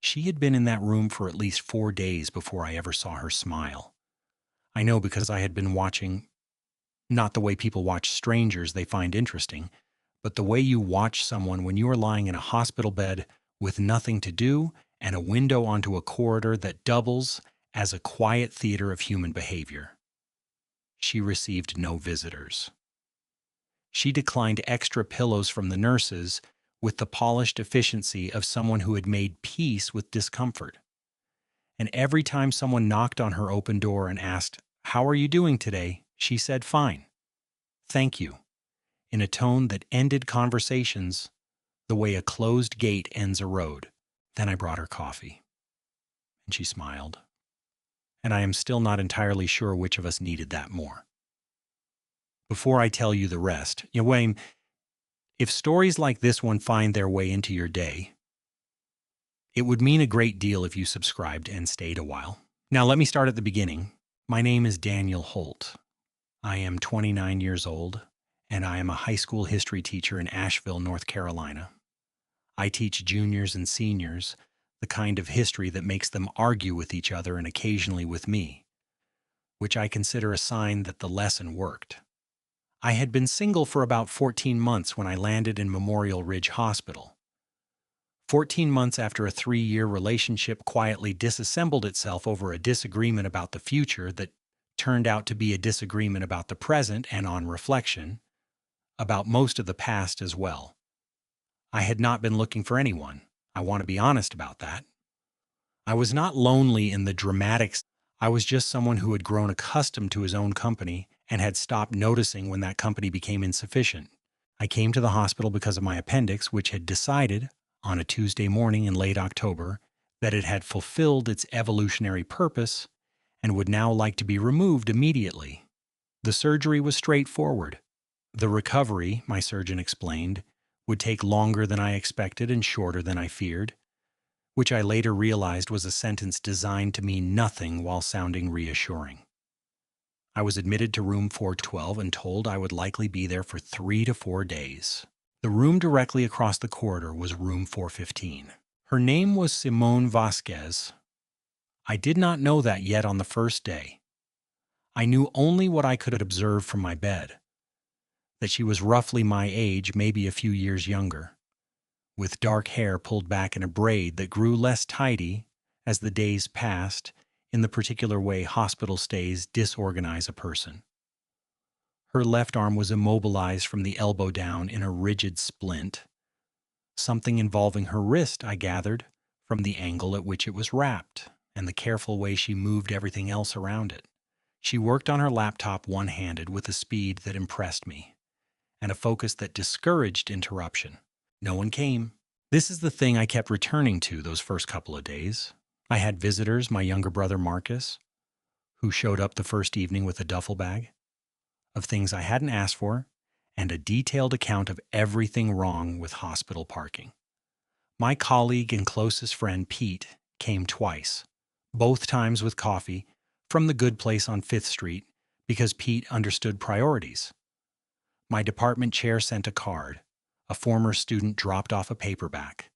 She had been in that room for at least 4 days before I ever saw her smile. I know because I had been watching, not the way people watch strangers they find interesting, but the way you watch someone when you are lying in a hospital bed with nothing to do and a window onto a corridor that doubles as a quiet theater of human behavior. She received no visitors. She declined extra pillows from the nurses with the polished efficiency of someone who had made peace with discomfort. And every time someone knocked on her open door and asked, "How are you doing today?" she said, "Fine. Thank you," in a tone that ended conversations the way a closed gate ends a road. Then I brought her coffee, and she smiled. And I am still not entirely sure which of us needed that more. Before I tell you the rest, Wayne, if stories like this one find their way into your day, it would mean a great deal if you subscribed and stayed a while. Now, let me start at the beginning. My name is Daniel Holt. I am 29 years old, and I am a high school history teacher in Asheville, North Carolina. I teach juniors and seniors the kind of history that makes them argue with each other and occasionally with me, which I consider a sign that the lesson worked. I had been single for about 14 months when I landed in Memorial Ridge Hospital. 14 months after a 3-year relationship quietly disassembled itself over a disagreement about the future that turned out to be a disagreement about the present and, on reflection, about most of the past as well. I had not been looking for anyone. I want to be honest about that. I was not lonely in the dramatic sense. I was just someone who had grown accustomed to his own company and had stopped noticing when that company became insufficient. I came to the hospital because of my appendix, which had decided, on a Tuesday morning in late October, that it had fulfilled its evolutionary purpose and would now like to be removed immediately. The surgery was straightforward. The recovery, my surgeon explained, would take longer than I expected and shorter than I feared, which I later realized was a sentence designed to mean nothing while sounding reassuring. I was admitted to room 412 and told I would likely be there for 3 to 4 days. The room directly across the corridor was room 415. Her name was Simone Vásquez. I did not know that yet on the first day. I knew only what I could observe from my bed, that she was roughly my age, maybe a few years younger, with dark hair pulled back in a braid that grew less tidy as the days passed in the particular way hospital stays disorganize a person. Her left arm was immobilized from the elbow down in a rigid splint, something involving her wrist, I gathered, from the angle at which it was wrapped and the careful way she moved everything else around it. She worked on her laptop one-handed with a speed that impressed me and a focus that discouraged interruption. No one came. This is the thing I kept returning to those first couple of days. I had visitors, my younger brother Marcus, who showed up the first evening with a duffel bag of things I hadn't asked for and a detailed account of everything wrong with hospital parking. My colleague and closest friend Pete came twice, both times with coffee from the good place on 5th Street because Pete understood priorities. My department chair sent a card. A former student dropped off a paperback.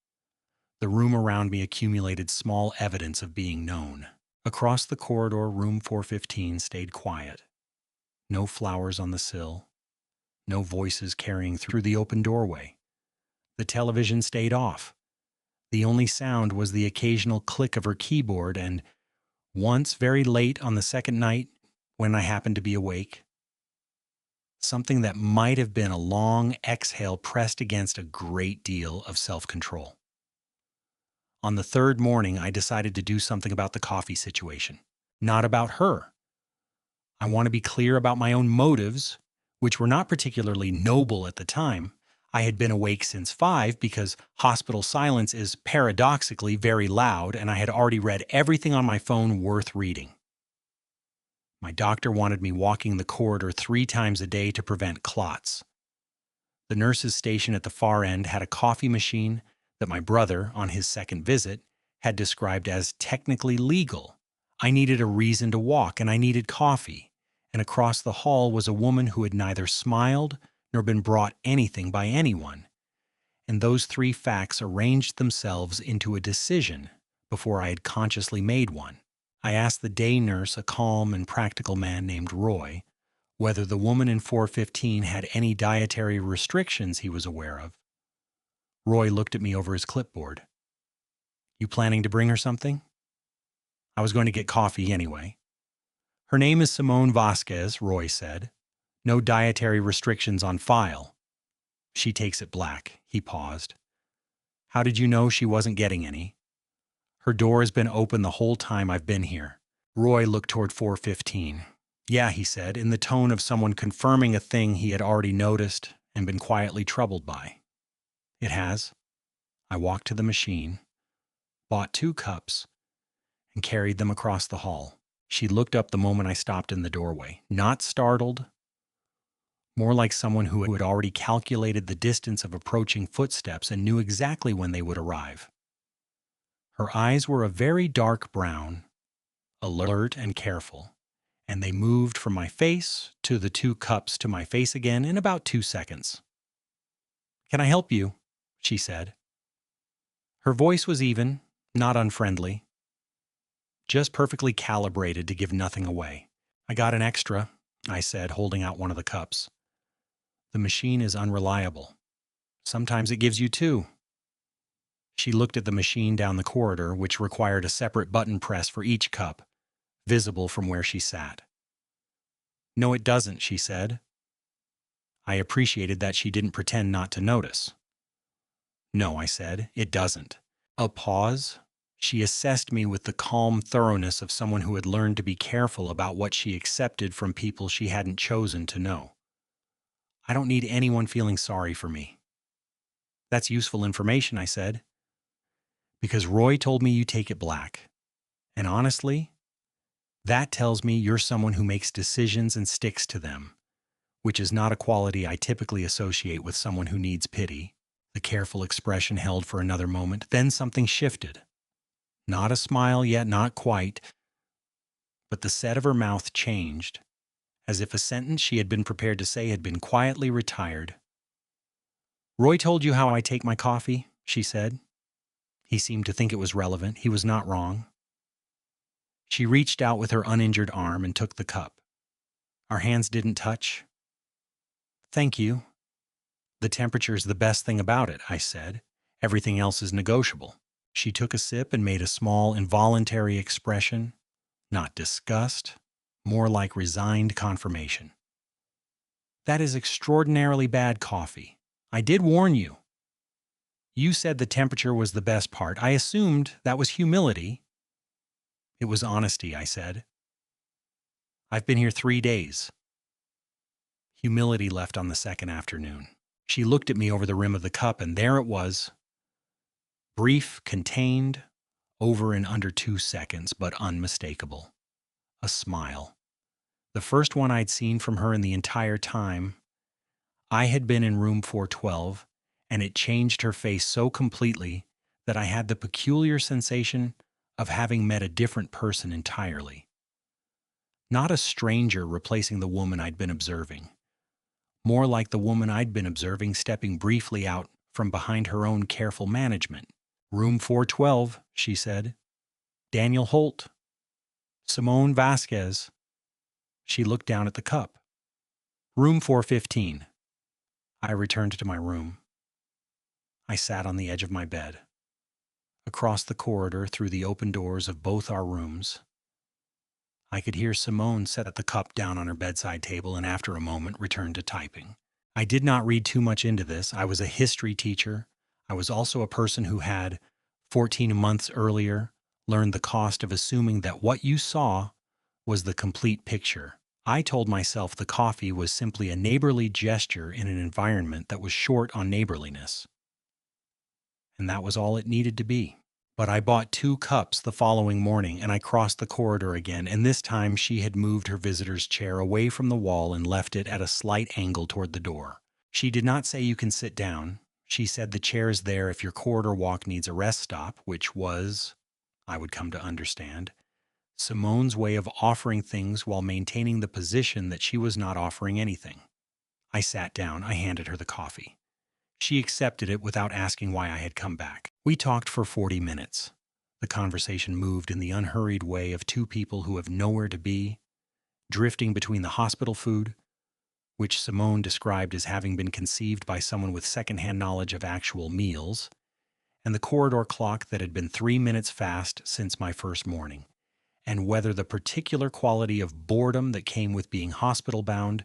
The room around me accumulated small evidence of being known. Across the corridor, room 415 stayed quiet. No flowers on the sill. No voices carrying through the open doorway. The television stayed off. The only sound was the occasional click of her keyboard, and once, very late on the second night, when I happened to be awake, something that might have been a long exhale pressed against a great deal of self-control. On the third morning, I decided to do something about the coffee situation, not about her. I want to be clear about my own motives, which were not particularly noble at the time. I had been awake since 5 because hospital silence is paradoxically very loud, and I had already read everything on my phone worth reading. My doctor wanted me walking the corridor 3 times a day to prevent clots. The nurse's station at the far end had a coffee machine that my brother, on his second visit, had described as technically legal. I needed a reason to walk, and I needed coffee. And across the hall was a woman who had neither smiled nor been brought anything by anyone. And those 3 facts arranged themselves into a decision before I had consciously made one. I asked the day nurse, a calm and practical man named Roy, whether the woman in 415 had any dietary restrictions he was aware of. Roy looked at me over his clipboard. You planning to bring her something? I was going to get coffee anyway. Her name is Simone Vásquez, Roy said. No dietary restrictions on file. She takes it black. He paused. How did you know she wasn't getting any? Her door has been open the whole time I've been here. Roy looked toward 415. Yeah, he said, in the tone of someone confirming a thing he had already noticed and been quietly troubled by. It has. I walked to the machine, bought 2 cups, and carried them across the hall. She looked up the moment I stopped in the doorway, not startled, more like someone who had already calculated the distance of approaching footsteps and knew exactly when they would arrive. Her eyes were a very dark brown, alert and careful, and they moved from my face to the 2 cups to my face again in about 2 seconds. Can I help you? She said. Her voice was even, not unfriendly, just perfectly calibrated to give nothing away. I got an extra, I said, holding out one of the cups. The machine is unreliable. Sometimes it gives you 2. She looked at the machine down the corridor, which required a separate button press for each cup, visible from where she sat. No, it doesn't, she said. I appreciated that she didn't pretend not to notice. No, I said, it doesn't. A pause. She assessed me with the calm thoroughness of someone who had learned to be careful about what she accepted from people she hadn't chosen to know. I don't need anyone feeling sorry for me. That's useful information, I said. Because Roy told me you take it black. And honestly, that tells me you're someone who makes decisions and sticks to them, which is not a quality I typically associate with someone who needs pity. The careful expression held for another moment, then something shifted. Not a smile yet, not quite, but the set of her mouth changed, as if a sentence she had been prepared to say had been quietly retired. Roy told you how I take my coffee, she said. He seemed to think it was relevant. He was not wrong. She reached out with her uninjured arm and took the cup. Our hands didn't touch. Thank you. The temperature's the best thing about it, I said. Everything else is negotiable. She took a sip and made a small, involuntary expression. Not disgust, more like resigned confirmation. That is extraordinarily bad coffee. I did warn you. You said the temperature was the best part. I assumed that was humility. It was honesty, I said. I've been here 3 days. Humility left on the second afternoon. She looked at me over the rim of the cup, and there it was. Brief, contained, over in under 2 seconds, but unmistakable. A smile. The first one I'd seen from her in the entire time. I had been in room 412, and it changed her face so completely that I had the peculiar sensation of having met a different person entirely. Not a stranger replacing the woman I'd been observing. More like the woman I'd been observing stepping briefly out from behind her own careful management. Room 412, she said. Daniel Holt. Simone Vásquez. She looked down at the cup. Room 415. I returned to my room. I sat on the edge of my bed. Across the corridor, through the open doors of both our rooms, I could hear Simone set the cup down on her bedside table and after a moment returned to typing. I did not read too much into this. I was a history teacher. I was also a person who had, 14 months earlier, learned the cost of assuming that what you saw was the complete picture. I told myself the coffee was simply a neighborly gesture in an environment that was short on neighborliness. And that was all it needed to be. But I bought 2 cups the following morning, and I crossed the corridor again, and this time she had moved her visitor's chair away from the wall and left it at a slight angle toward the door. She did not say you can sit down. She said the chair is there if your corridor walk needs a rest stop, which was, I would come to understand, Simone's way of offering things while maintaining the position that she was not offering anything. I sat down. I handed her the coffee. She accepted it without asking why I had come back. We talked for 40 minutes. The conversation moved in the unhurried way of two people who have nowhere to be, drifting between the hospital food, which Simone described as having been conceived by someone with secondhand knowledge of actual meals, and the corridor clock that had been 3 minutes fast since my first morning, and whether the particular quality of boredom that came with being hospital-bound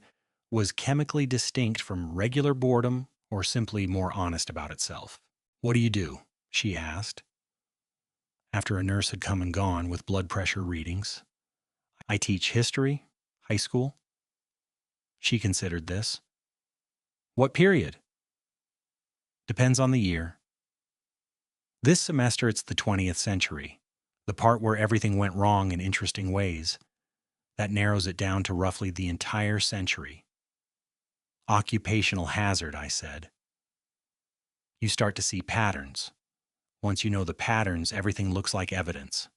was chemically distinct from regular boredom or simply more honest about itself. "What do you do?" she asked, after a nurse had come and gone with blood pressure readings. "I teach history, high school." She considered this. "What period?" "Depends on the year. This semester it's the 20th century, the part where everything went wrong in interesting ways. That narrows it down to roughly the entire century." "Occupational hazard," I said. "You start to see patterns. Once you know the patterns, everything looks like evidence."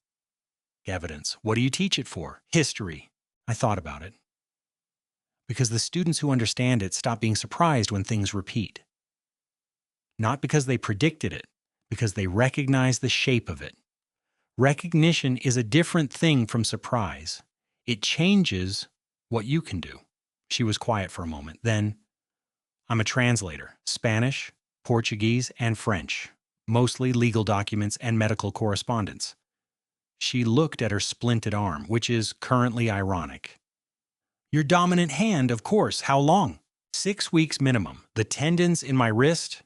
"Evidence. What do you teach it for?" "History." I thought about it. "Because the students who understand it stop being surprised when things repeat. Not because they predicted it, because they recognize the shape of it. Recognition is a different thing from surprise. It changes what you can do." She was quiet for a moment. Then, "I'm a translator, Spanish, Portuguese, and French, mostly legal documents and medical correspondence." She looked at her splinted arm, which is currently ironic. "Your dominant hand, of course. How long?" "6 weeks minimum. The tendons in my wrist—"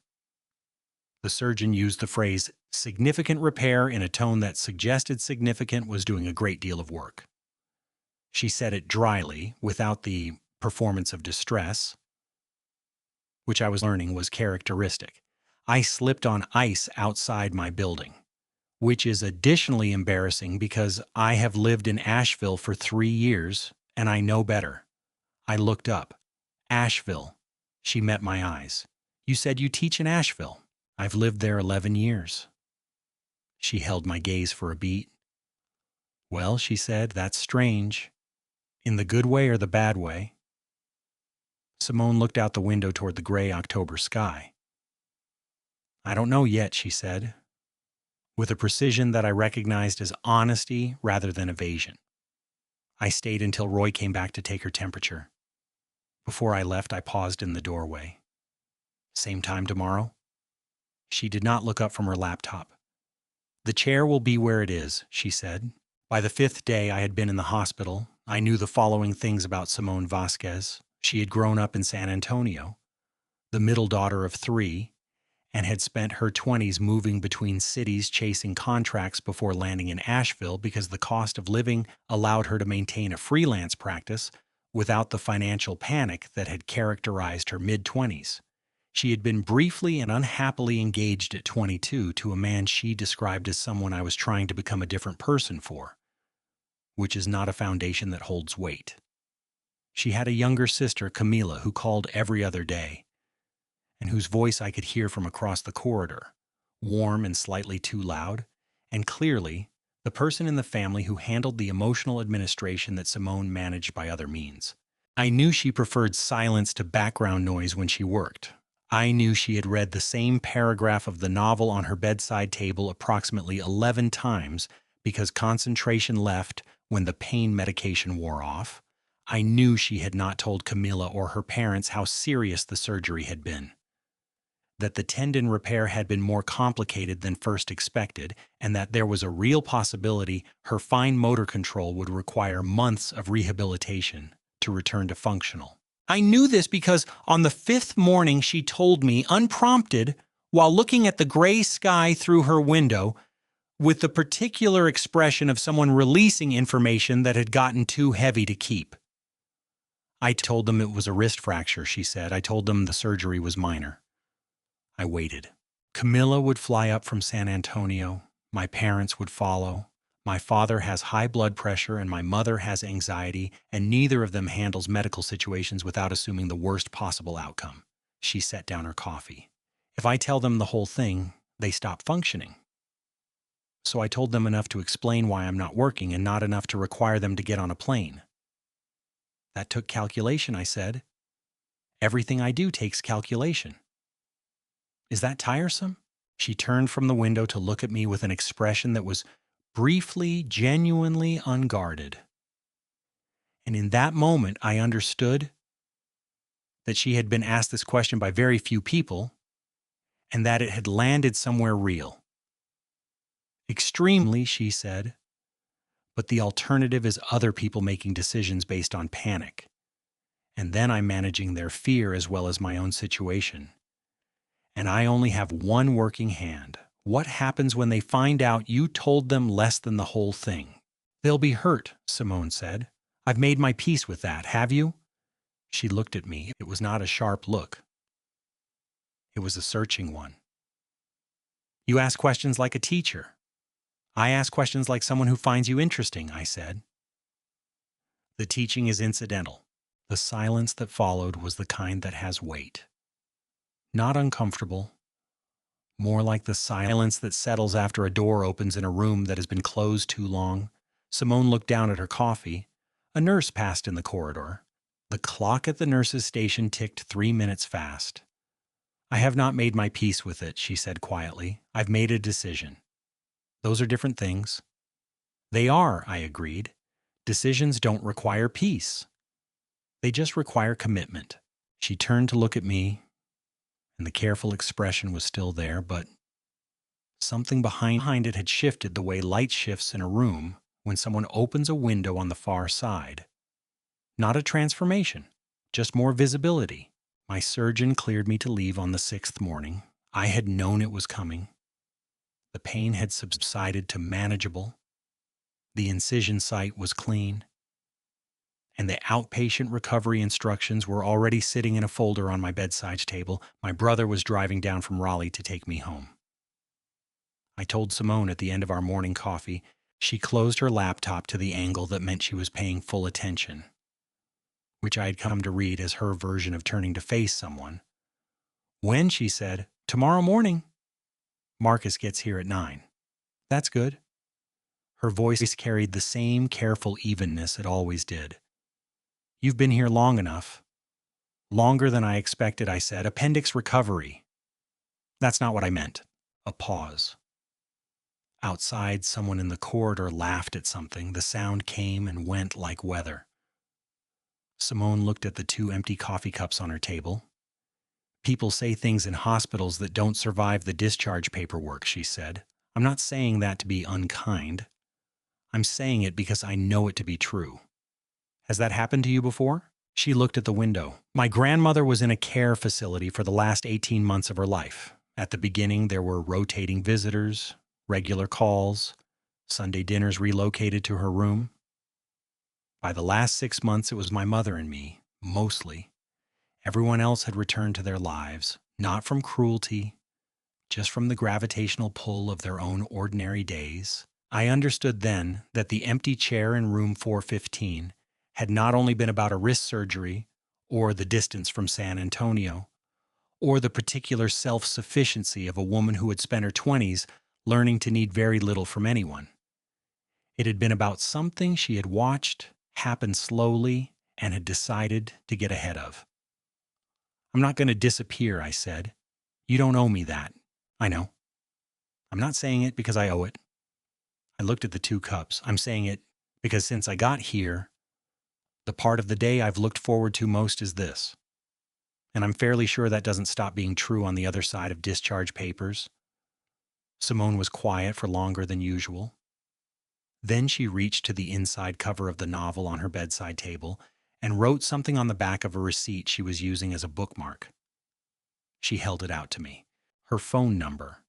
The surgeon used the phrase significant repair in a tone that suggested significant was doing a great deal of work. She said it dryly, without the performance of distress, which I was learning was characteristic. "I slipped on ice outside my building, which is additionally embarrassing because I have lived in Asheville for 3 years and I know better." I looked up. "Asheville." She met my eyes. "You said you teach in Asheville." "I've lived there 11 years. She held my gaze for a beat. "Well," she said, "that's strange. In the good way or the bad way?" Simone looked out the window toward the gray October sky. "I don't know yet," she said, with a precision that I recognized as honesty rather than evasion. I stayed until Roy came back to take her temperature. Before I left, I paused in the doorway. "Same time tomorrow?" She did not look up from her laptop. "The chair will be where it is," she said. By the 5th day I had been in the hospital, I knew the following things about Simone Vásquez. She had grown up in San Antonio, the middle daughter of 3, and had spent her 20s moving between cities chasing contracts before landing in Asheville because the cost of living allowed her to maintain a freelance practice without the financial panic that had characterized her mid-20s. She had been briefly and unhappily engaged at 22 to a man she described as someone I was trying to become a different person for, which is not a foundation that holds weight. She had a younger sister, Camila, who called every other day, and whose voice I could hear from across the corridor, warm and slightly too loud, and clearly the person in the family who handled the emotional administration that Simone managed by other means. I knew she preferred silence to background noise when she worked. I knew she had read the same paragraph of the novel on her bedside table approximately 11 times because concentration left when the pain medication wore off. I knew she had not told Camilla or her parents how serious the surgery had been, that the tendon repair had been more complicated than first expected, and that there was a real possibility her fine motor control would require months of rehabilitation to return to functional. I knew this because on the 5th morning she told me, unprompted, while looking at the gray sky through her window, with the particular expression of someone releasing information that had gotten too heavy to keep. "I told them it was a wrist fracture," she said. "I told them the surgery was minor." I waited. Camilla would fly up from San Antonio. My parents would follow. My father has high blood pressure and my mother has anxiety, and neither of them handles medical situations without assuming the worst possible outcome. She set down her coffee. "If I tell them the whole thing, they stop functioning. So I told them enough to explain why I'm not working and not enough to require them to get on a plane." "That took calculation," I said. "Everything I do takes calculation." "Is that tiresome?" She turned from the window to look at me with an expression that was briefly, genuinely unguarded. And in that moment, I understood that she had been asked this question by very few people and that it had landed somewhere real. Extremely, she said, but the alternative is other people making decisions based on panic. And then I'm managing their fear as well as my own situation. And I only have one working hand. What happens when they find out you told them less than the whole thing? They'll be hurt, Simone said. I've made my peace with that, have you? She looked at me. It was not a sharp look. It was a searching one. You ask questions like a teacher. I ask questions like someone who finds you interesting, I said. The teaching is incidental. The silence that followed was the kind that has weight. Not uncomfortable, more like the silence that settles after a door opens in a room that has been closed too long. Simone looked down at her coffee. A nurse passed in the corridor. The clock at the nurse's station ticked 3 minutes fast. I have not made my peace with it, she said quietly. I've made a decision. Those are different things. They are, I agreed. Decisions don't require peace. They just require commitment. She turned to look at me, and the careful expression was still there, but something behind it had shifted the way light shifts in a room when someone opens a window on the far side. Not a transformation, just more visibility. My surgeon cleared me to leave on the 6th morning. I had known it was coming. The pain had subsided to manageable. The incision site was clean. And the outpatient recovery instructions were already sitting in a folder on my bedside table. My brother was driving down from Raleigh to take me home. I told Simone at the end of our morning coffee. She closed her laptop to the angle that meant she was paying full attention, which I had come to read as her version of turning to face someone. When, she said, tomorrow morning. Marcus gets here at 9. That's good. Her voice carried the same careful evenness it always did. You've been here long enough. Longer than I expected, I said. Appendix recovery. That's not what I meant. A pause. Outside, someone in the corridor laughed at something. The sound came and went like weather. Simone looked at the 2 empty coffee cups on her table. People say things in hospitals that don't survive the discharge paperwork, she said. I'm not saying that to be unkind. I'm saying it because I know it to be true. Has that happened to you before? She looked at the window. My grandmother was in a care facility for the last 18 months of her life. At the beginning, there were rotating visitors, regular calls, Sunday dinners relocated to her room. By the last 6 months, it was my mother and me, mostly. Everyone else had returned to their lives, not from cruelty, just from the gravitational pull of their own ordinary days. I understood then that the empty chair in room 415 had not only been about a wrist surgery, or the distance from San Antonio, or the particular self-sufficiency of a woman who had spent her 20s learning to need very little from anyone. It had been about something she had watched happen slowly and had decided to get ahead of. I'm not going to disappear, I said. You don't owe me that. I know. I'm not saying it because I owe it. I looked at the 2 cups. I'm saying it because since I got here, the part of the day I've looked forward to most is this. And I'm fairly sure that doesn't stop being true on the other side of discharge papers. Simone was quiet for longer than usual. Then she reached to the inside cover of the novel on her bedside table and wrote something on the back of a receipt she was using as a bookmark. She held it out to me. Her phone number.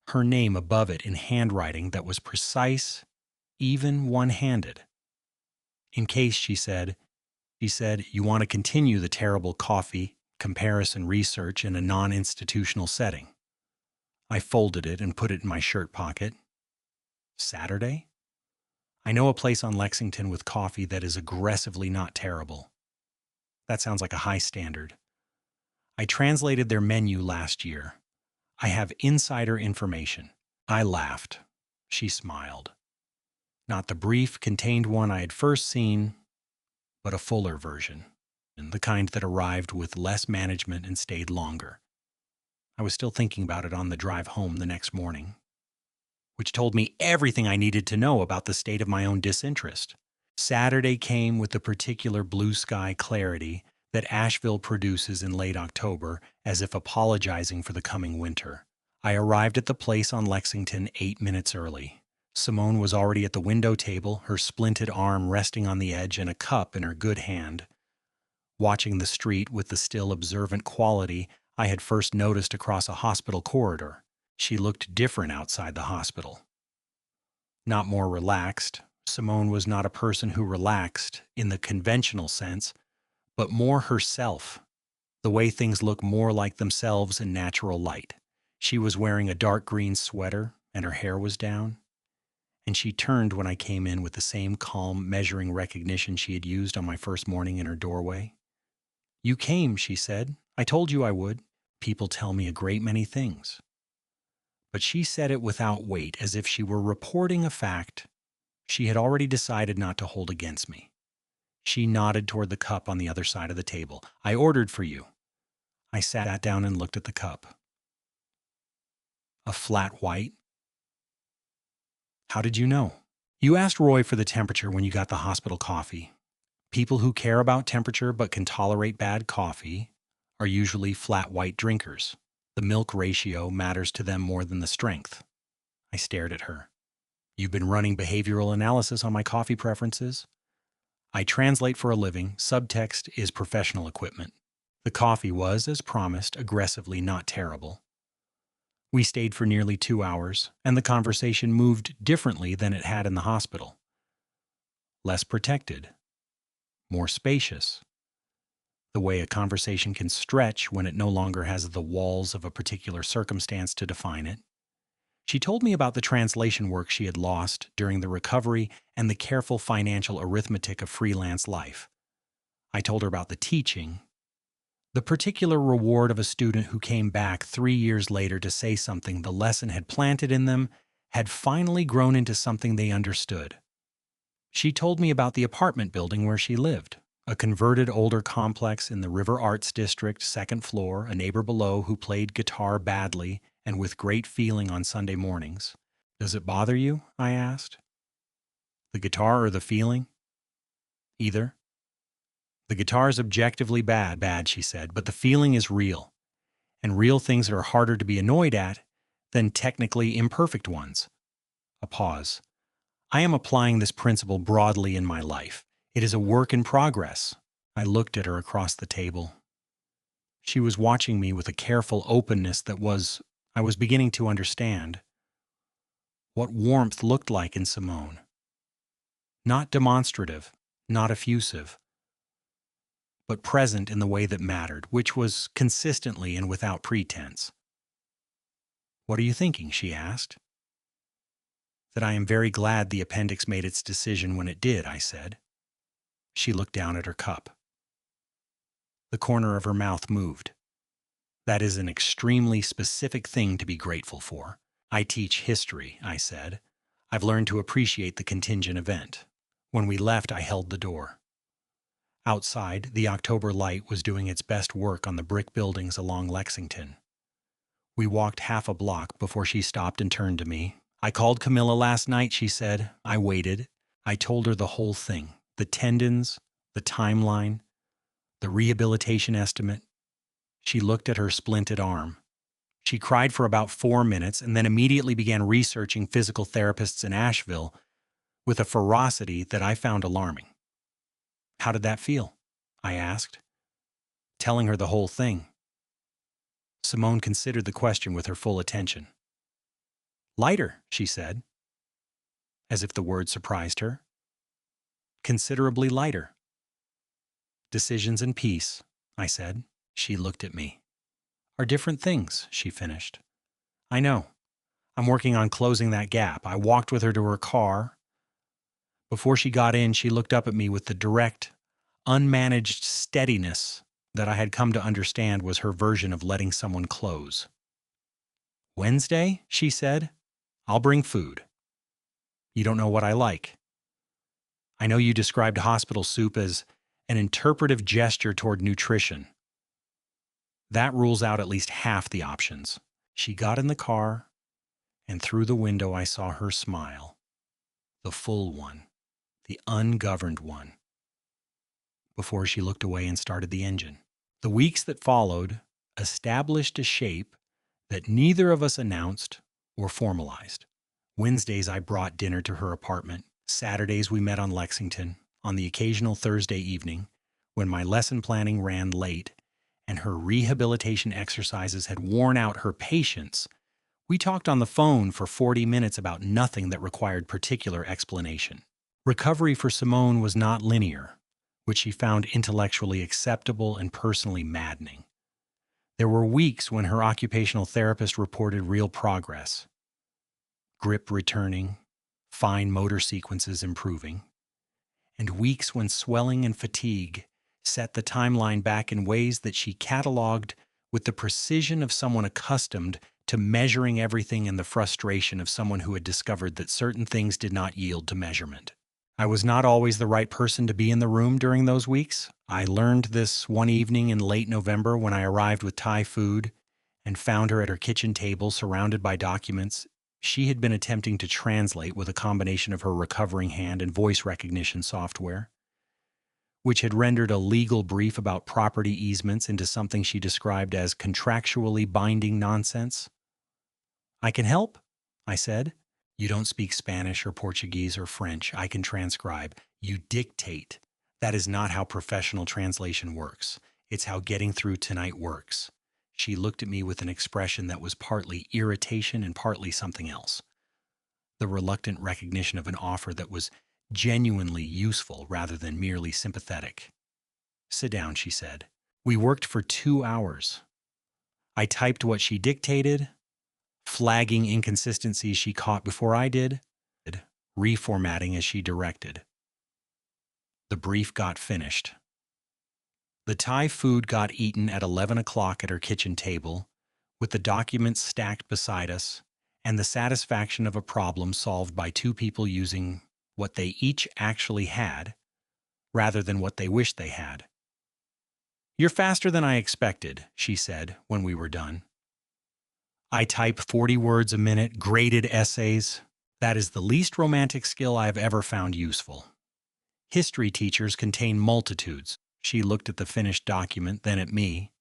Her name above it in handwriting that was precise, even one-handed. In case, she said, you want to continue the terrible coffee comparison research in a non-institutional setting. I folded it and put it in my shirt pocket. Saturday? I know a place on Lexington with coffee that is aggressively not terrible. That sounds like a high standard. I translated their menu last year. I have insider information. I laughed. She smiled. Not the brief, contained one I had first seen, but a fuller version, and the kind that arrived with less management and stayed longer. I was still thinking about it on the drive home the next morning. which told me everything I needed to know about the state of my own disinterest. Saturday came with the particular blue sky clarity that Asheville produces in late October, as if apologizing for the coming winter. I arrived at the place on Lexington 8 minutes early. Simone was already at the window table, her splinted arm resting on the edge and a cup in her good hand, watching the street with the still observant quality I had first noticed across a hospital corridor. She looked different outside the hospital. Not more relaxed. Simone was not a person who relaxed in the conventional sense, but more herself, the way things look more like themselves in natural light. She was wearing a dark green sweater, and her hair was down, and she turned when I came in with the same calm, measuring recognition she had used on my first morning in her doorway. "You came," she said. "I told you I would. People tell me a great many things." But she said it without weight, as if she were reporting a fact she had already decided not to hold against me. She nodded toward the cup on the other side of the table. "I ordered for you." I sat down and looked at the cup. A flat white. "How did you know?" "You asked Roy for the temperature when you got the hospital coffee. People who care about temperature but can tolerate bad coffee are usually flat white drinkers. The milk ratio matters to them more than the strength." I stared at her. "You've been running behavioral analysis on my coffee preferences?" "I translate for a living. Subtext is professional equipment." The coffee was, as promised, aggressively not terrible. We stayed for nearly 2 hours, and the conversation moved differently than it had in the hospital. Less protected. More spacious. The way a conversation can stretch when it no longer has the walls of a particular circumstance to define it. She told me about the translation work she had lost during the recovery and the careful financial arithmetic of freelance life. I told her about the teaching, the particular reward of a student who came back 3 years later to say something the lesson had planted in them had finally grown into something they understood. She told me about the apartment building where she lived, a converted older complex in the River Arts District, second floor, a neighbor below who played guitar badly and with great feeling on Sunday mornings. "Does it bother you?" I asked. "The guitar or the feeling?" "Either." "The guitar is objectively bad, she said, but the feeling is real. And real things are harder to be annoyed at than technically imperfect ones." A pause. "I am applying this principle broadly in my life. It is a work in progress." I looked at her across the table. She was watching me with a careful openness I was beginning to understand what warmth looked like in Simone. Not demonstrative, not effusive, but present in the way that mattered, which was consistently and without pretense. "What are you thinking?" she asked. "That I am very glad the appendix made its decision when it did," I said. She looked down at her cup. The corner of her mouth moved. "That is an extremely specific thing to be grateful for." "I teach history," I said. "I've learned to appreciate the contingent event." When we left, I held the door. Outside, the October light was doing its best work on the brick buildings along Lexington. We walked half a block before she stopped and turned to me. "I called Camilla last night," she said. I waited. I told her the whole thing. The tendons, the timeline, the rehabilitation estimate. She looked at her splinted arm. She cried for about 4 minutes and then immediately began researching physical therapists in Asheville with a ferocity that I found alarming. "How did that feel?" I asked, telling her the whole thing. Simone considered the question with her full attention. "Lighter," she said, as if the word surprised her. "Considerably lighter." "Decisions and peace," I said. She looked at me. "Are different things," she finished. "I know. I'm working on closing that gap." I walked with her to her car. Before she got in, she looked up at me with the direct, unmanaged steadiness that I had come to understand was her version of letting someone close. "Wednesday," she said, "I'll bring food. You don't know what I like. I know you described hospital soup as an interpretive gesture toward nutrition. That rules out at least half the options." She got in the car and through the window I saw her smile, the full one, the ungoverned one, before she looked away and started the engine. The weeks that followed established a shape that neither of us announced or formalized. Wednesdays, I brought dinner to her apartment. Saturdays, we met on Lexington. On the occasional Thursday evening, when my lesson planning ran late and her rehabilitation exercises had worn out her patience, we talked on the phone for 40 minutes about nothing that required particular explanation. Recovery for Simone was not linear, which she found intellectually acceptable and personally maddening. There were weeks when her occupational therapist reported real progress, grip returning, fine motor sequences improving, and weeks when swelling and fatigue set the timeline back in ways that she cataloged with the precision of someone accustomed to measuring everything and the frustration of someone who had discovered that certain things did not yield to measurement. I was not always the right person to be in the room during those weeks. I learned this one evening in late November when I arrived with Thai food and found her at her kitchen table surrounded by documents she had been attempting to translate with a combination of her recovering hand and voice recognition software, which had rendered a legal brief about property easements into something she described as contractually binding nonsense. "I can help," I said. "You don't speak Spanish or Portuguese or French. I can transcribe. You dictate. That is not how professional translation works. It's how getting through tonight works." She looked at me with an expression that was partly irritation and partly something else. The reluctant recognition of an offer that was genuinely useful rather than merely sympathetic. "Sit down," she said. We worked for 2 hours. I typed what she dictated, flagging inconsistencies she caught before I did, reformatting as she directed. The brief got finished. The Thai food got eaten at 11 o'clock at her kitchen table, with the documents stacked beside us, and the satisfaction of a problem solved by two people using what they each actually had, rather than what they wished they had. "You're faster than I expected," she said when we were done. "I type 40 words a minute, graded essays. That is the least romantic skill I have ever found useful. History teachers contain multitudes." She looked at the finished document, then at me.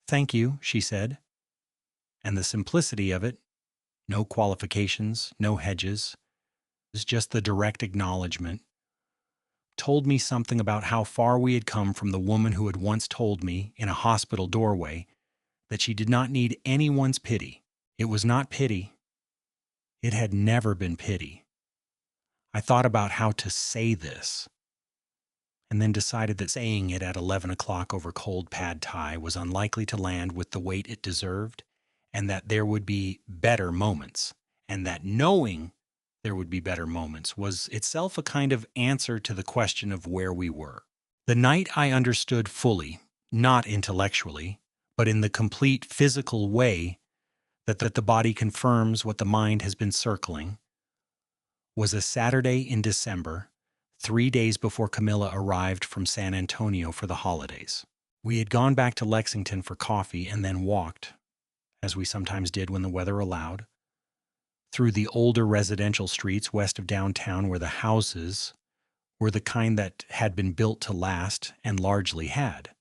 "Thank you," she said. And the simplicity of it, no qualifications, no hedges, was just the direct acknowledgement, told me something about how far we had come from the woman who had once told me, in a hospital doorway, that she did not need anyone's pity. It was not pity. It had never been pity. I thought about how to say this, and then decided that saying it at 11 o'clock over cold pad thai was unlikely to land with the weight it deserved, and that there would be better moments, and that knowing there would be better moments was itself a kind of answer to the question of where we were. The night I understood fully, not intellectually, but in the complete physical way that the body confirms what the mind has been circling, was a Saturday in December, 3 days before Camilla arrived from San Antonio for the holidays. We had gone back to Lexington for coffee and then walked, as we sometimes did when the weather allowed, through the older residential streets west of downtown where the houses were the kind that had been built to last and largely had.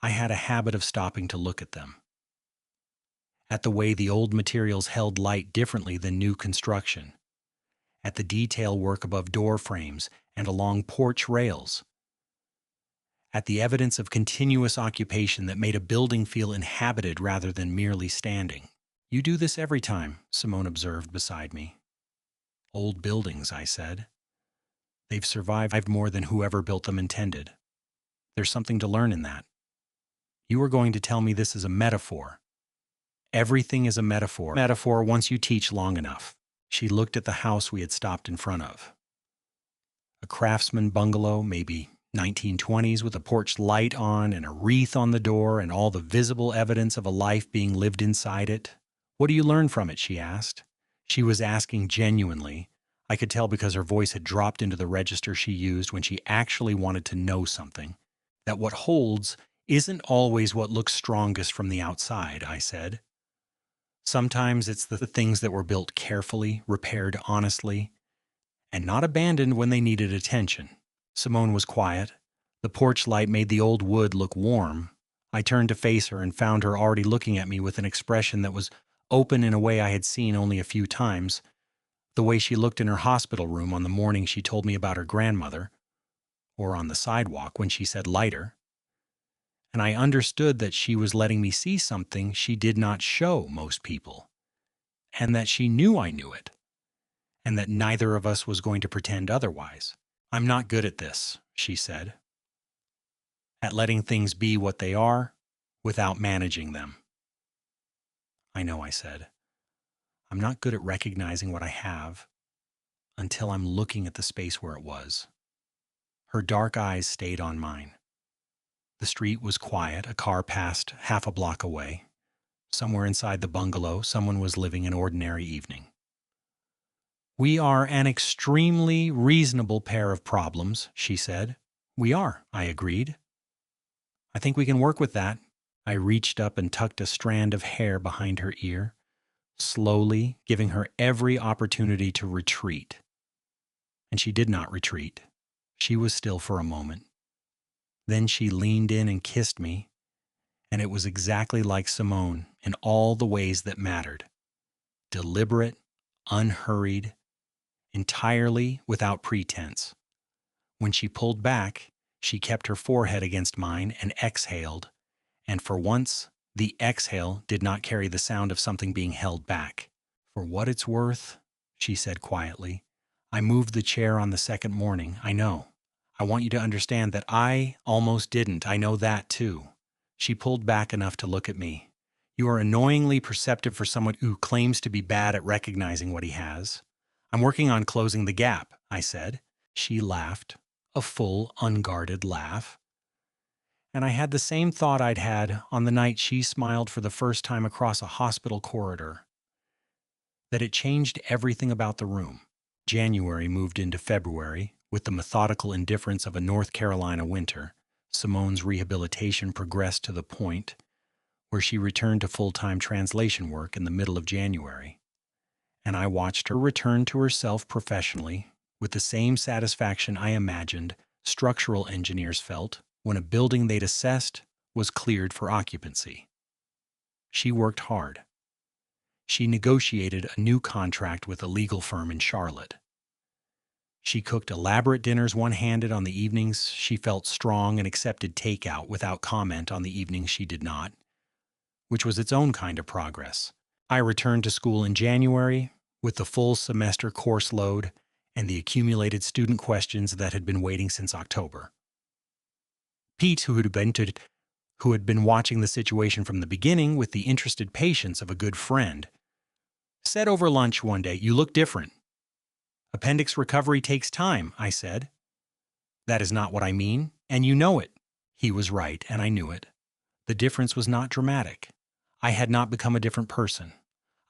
I had a habit of stopping to look at them, at the way the old materials held light differently than new construction, at the detail work above door frames and along porch rails, at the evidence of continuous occupation that made a building feel inhabited rather than merely standing. "You do this every time," Simone observed beside me. "Old buildings," I said. "They've survived more than whoever built them intended. There's something to learn in that. You are going to tell me this is a metaphor. Everything is a metaphor. Metaphor once you teach long enough." She looked at the house we had stopped in front of. A craftsman bungalow, maybe 1920s, with a porch light on and a wreath on the door and all the visible evidence of a life being lived inside it. "What do you learn from it?" she asked. She was asking genuinely. I could tell because her voice had dropped into the register she used when she actually wanted to know something. "That what holds isn't always what looks strongest from the outside," I said. Sometimes it's the things that were built carefully, repaired honestly, and not abandoned when they needed attention. Simone was quiet. The porch light made the old wood look warm. I turned to face her and found her already looking at me with an expression that was open in a way I had seen only a few times, the way she looked in her hospital room on the morning she told me about her grandmother, or on the sidewalk when she said lighter. And I understood that she was letting me see something she did not show most people, and that she knew I knew it, and that neither of us was going to pretend otherwise. "I'm not good at this," she said, "at letting things be what they are without managing them." "I know," I said. "I'm not good at recognizing what I have until I'm looking at the space where it was." Her dark eyes stayed on mine. The street was quiet. A car passed half a block away. Somewhere inside the bungalow, someone was living an ordinary evening. "We are an extremely reasonable pair of problems," she said. "We are," I agreed. "I think we can work with that." I reached up and tucked a strand of hair behind her ear, slowly, giving her every opportunity to retreat. And she did not retreat. She was still for a moment. Then she leaned in and kissed me, and it was exactly like Simone in all the ways that mattered. Deliberate, unhurried, entirely without pretense. When she pulled back, she kept her forehead against mine and exhaled, and for once, the exhale did not carry the sound of something being held back. "For what it's worth," she said quietly, "I moved the chair on the second morning, I know. I want you to understand that I almost didn't. I know that, too." She pulled back enough to look at me. "You are annoyingly perceptive for someone who claims to be bad at recognizing what he has." "I'm working on closing the gap," I said. She laughed, a full, unguarded laugh. And I had the same thought I'd had on the night she smiled for the first time across a hospital corridor, that it changed everything about the room. January moved into February. With the methodical indifference of a North Carolina winter, Simone's rehabilitation progressed to the point where she returned to full-time translation work in the middle of January. And I watched her return to herself professionally with the same satisfaction I imagined structural engineers felt when a building they'd assessed was cleared for occupancy. She worked hard. She negotiated a new contract with a legal firm in Charlotte. She cooked elaborate dinners one-handed on the evenings she felt strong and accepted takeout without comment on the evenings she did not, which was its own kind of progress. I returned to school in January with the full semester course load and the accumulated student questions that had been waiting since October. Pete, who had been watching the situation from the beginning with the interested patience of a good friend, said over lunch one day, "You look different." "Appendix recovery takes time," I said. "That is not what I mean, and you know it." He was right, and I knew it. The difference was not dramatic. I had not become a different person.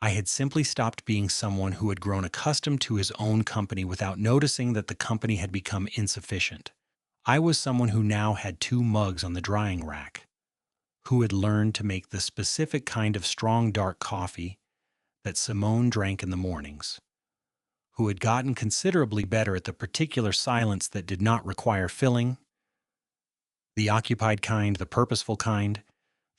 I had simply stopped being someone who had grown accustomed to his own company without noticing that the company had become insufficient. I was someone who now had 2 mugs on the drying rack, who had learned to make the specific kind of strong dark coffee that Simone drank in the mornings, who had gotten considerably better at the particular silence that did not require filling, the occupied kind, the purposeful kind,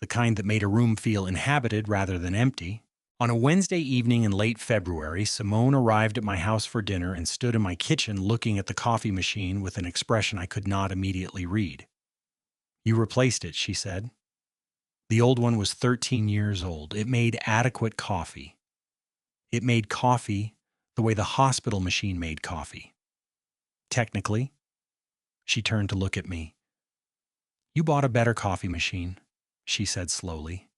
the kind that made a room feel inhabited rather than empty. On a Wednesday evening in late February, Simone arrived at my house for dinner and stood in my kitchen looking at the coffee machine with an expression I could not immediately read. "You replaced it," she said. "The old one was 13 years old. It made adequate coffee. It made coffee the way the hospital machine made coffee. Technically." She turned to look at me. "You bought a better coffee machine," she said slowly,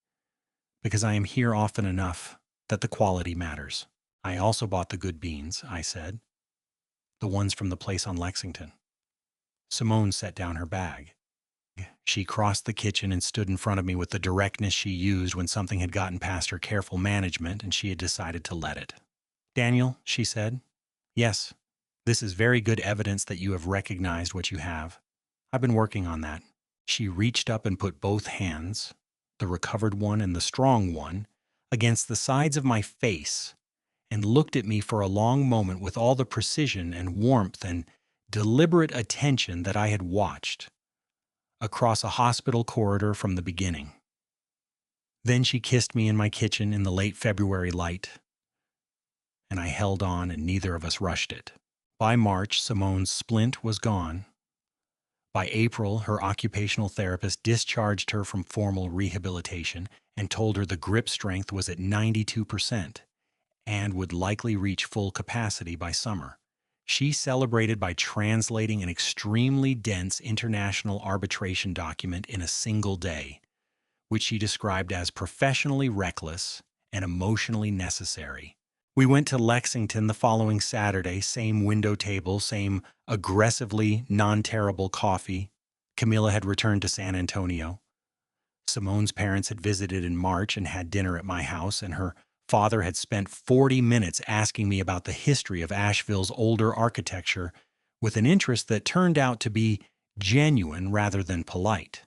"because I am here often enough that the quality matters." "I also bought the good beans," I said. "The ones from the place on Lexington." Simone set down her bag. She crossed the kitchen and stood in front of me with the directness she used when something had gotten past her careful management and she had decided to let it. "Daniel," she said, "yes, this is very good evidence that you have recognized what you have. I've been working on that." She reached up and put both hands, the recovered one and the strong one, against the sides of my face and looked at me for a long moment with all the precision and warmth and deliberate attention that I had watched across a hospital corridor from the beginning. Then she kissed me in my kitchen in the late February light, and I held on and neither of us rushed it. By March, Simone's splint was gone. By April, her occupational therapist discharged her from formal rehabilitation and told her the grip strength was at 92% and would likely reach full capacity by summer. She celebrated by translating an extremely dense international arbitration document in a single day, which she described as professionally reckless and emotionally necessary. We went to Lexington the following Saturday, same window table, same aggressively non-terrible coffee. Camilla had returned to San Antonio. Simone's parents had visited in March and had dinner at my house, and her father had spent 40 minutes asking me about the history of Asheville's older architecture with an interest that turned out to be genuine rather than polite,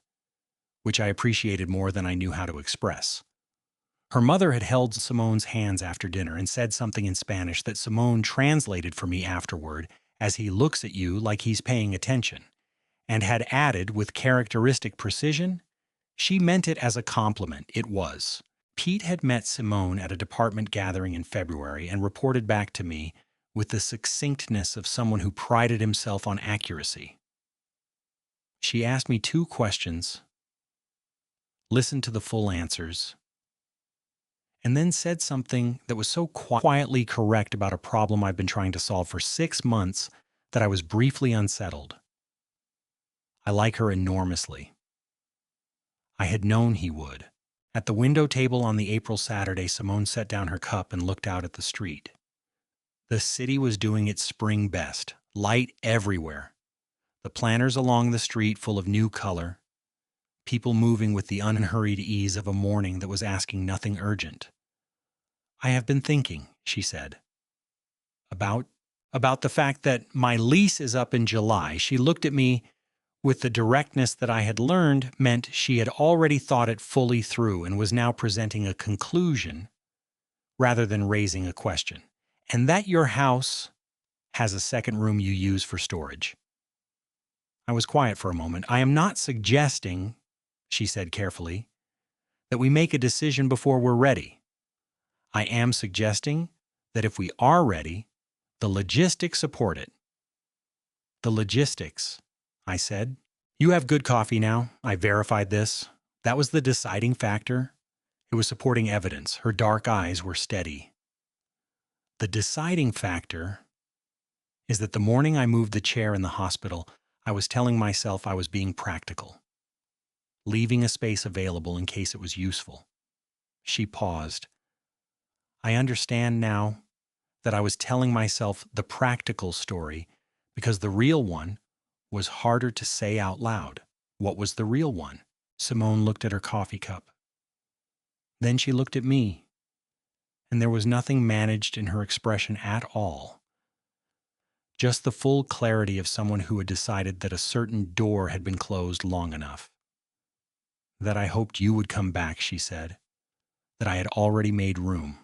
which I appreciated more than I knew how to express. Her mother had held Simone's hands after dinner and said something in Spanish that Simone translated for me afterward as he looks at you like he's paying attention, and had added with characteristic precision, she meant it as a compliment. It was. Pete had met Simone at a department gathering in February and reported back to me with the succinctness of someone who prided himself on accuracy. She asked me 2 questions, listened to the full answers, and then said something that was so quietly correct about a problem I've been trying to solve for 6 months that I was briefly unsettled. I like her enormously. I had known he would. At the window table on the April Saturday, Simone set down her cup and looked out at the street. The city was doing its spring best, light everywhere. The planters along the street full of new color, people moving with the unhurried ease of a morning that was asking nothing urgent. I have been thinking, she said, about the fact that my lease is up in July. She looked at me with the directness that I had learned meant she had already thought it fully through and was now presenting a conclusion rather than raising a question. And that your house has a second room you use for storage. I was quiet for a moment. I am not suggesting, she said carefully, that we make a decision before we're ready. I am suggesting that if we are ready, the logistics support it. The logistics, I said. You have good coffee now. I verified this. That was the deciding factor. It was supporting evidence. Her dark eyes were steady. The deciding factor is that the morning I moved the chair in the hospital, I was telling myself I was being practical, leaving a space available in case it was useful. She paused. I understand now that I was telling myself the practical story because the real one was harder to say out loud. What was the real one? Simone looked at her coffee cup. Then she looked at me, and there was nothing managed in her expression at all. Just the full clarity of someone who had decided that a certain door had been closed long enough. That I hoped you would come back, she said. That I had already made room.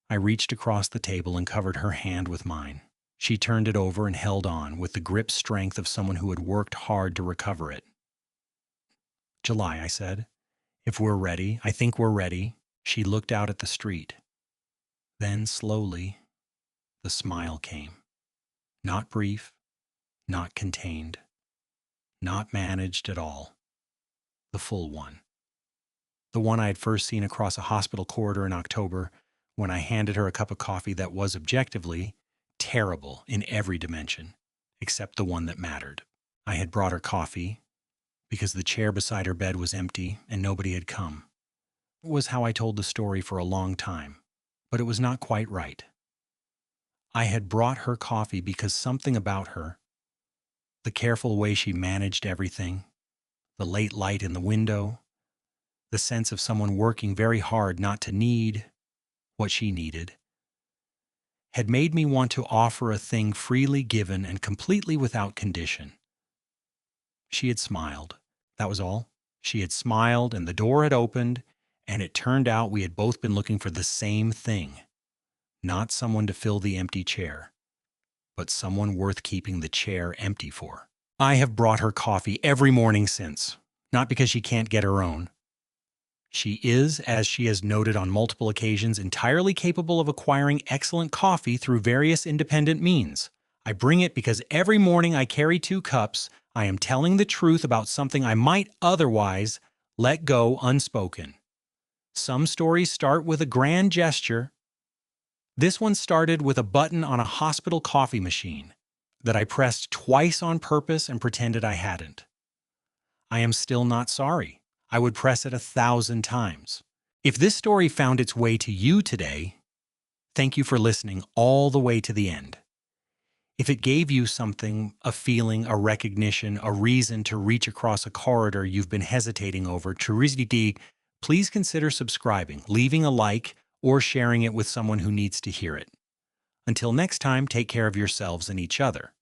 I reached across the table and covered her hand with mine. She turned it over and held on with the grip strength of someone who had worked hard to recover it. July, I said. If we're ready, I think we're ready. She looked out at the street. Then, slowly, the smile came. Not brief, not contained, not managed at all. The full one. The one I had first seen across a hospital corridor in October when I handed her a cup of coffee that was objectively terrible in every dimension, except the one that mattered. I had brought her coffee because the chair beside her bed was empty and nobody had come. It was how I told the story for a long time, but it was not quite right. I had brought her coffee because something about her, the careful way she managed everything, the late light in the window, the sense of someone working very hard not to need what she needed, had made me want to offer a thing freely given and completely without condition. She had smiled. That was all. She had smiled, and the door had opened, And it turned out we had both been looking for the same thing. Not someone to fill the empty chair, but someone worth keeping the chair empty for. I have brought her coffee every morning since, not because she can't get her own. She is, as she has noted on multiple occasions, entirely capable of acquiring excellent coffee through various independent means. I bring it because every morning I carry 2 cups. I am telling the truth about something I might otherwise let go unspoken. Some stories start with a grand gesture. This one started with a button on a hospital coffee machine that I pressed twice on purpose and pretended I hadn't. I am still not sorry. I would press it 1,000 times. If this story found its way to you today, thank you for listening all the way to the end. If it gave you something, a feeling, a recognition, a reason to reach across a corridor you've been hesitating over, please consider subscribing, leaving a like, or sharing it with someone who needs to hear it. Until next time, take care of yourselves and each other.